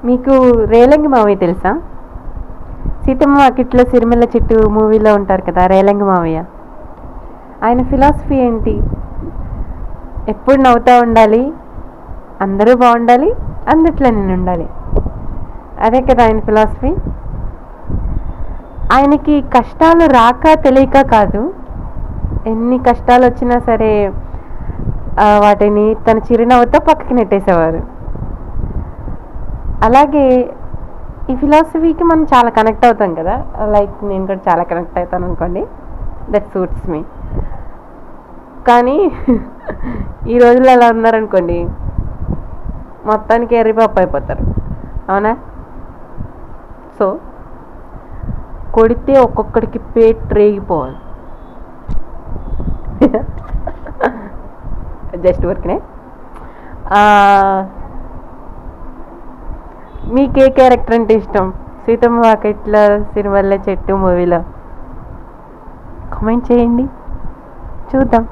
మీకు రేలంగి మావయ్య తెలుసా? సీతమ్మ వాకిట్లో సిరిమల్ల చెట్టు మూవీలో ఉంటారు కదా రేలంగి మావయ్య. ఆయన ఫిలాసఫీ ఏంటి? ఎప్పుడు నవ్వుతూ ఉండాలి, అందరూ బాగుండాలి, అందుట్లో నేను ఉండాలి. అదే కదా ఆయన ఫిలాసఫీ. ఆయనకి కష్టాలు రాక తెలియక కాదు, ఎన్ని కష్టాలు వచ్చినా సరే వాటిని తన చిరునవ్వుతో పక్కకి నెట్టేసేవారు. అలాగే ఈ ఫిలాసఫీకి మనం చాలా కనెక్ట్ అవుతాం కదా, లైక్ నేను కూడా చాలా కనెక్ట్ అవుతాను అనుకోండి. దట్ సూట్స్ మీ. కానీ ఈ రోజుల్లో అలా ఉన్నారనుకోండి, మొత్తానికి ఎర్రిపప్పు అయిపోతారు. అవునా? సో కొడితే ఒక్కొక్కడికి పేట్ రేగిపోవాలి. జస్ట్ వర్క్నే. మీకు ఏ క్యారెక్టర్ అంటే ఇష్టం సీతమ్మ వాకిట్లో సిరిమల్ల చెట్టు మూవీలో? కామెంట్ చేయండి, చూద్దాం.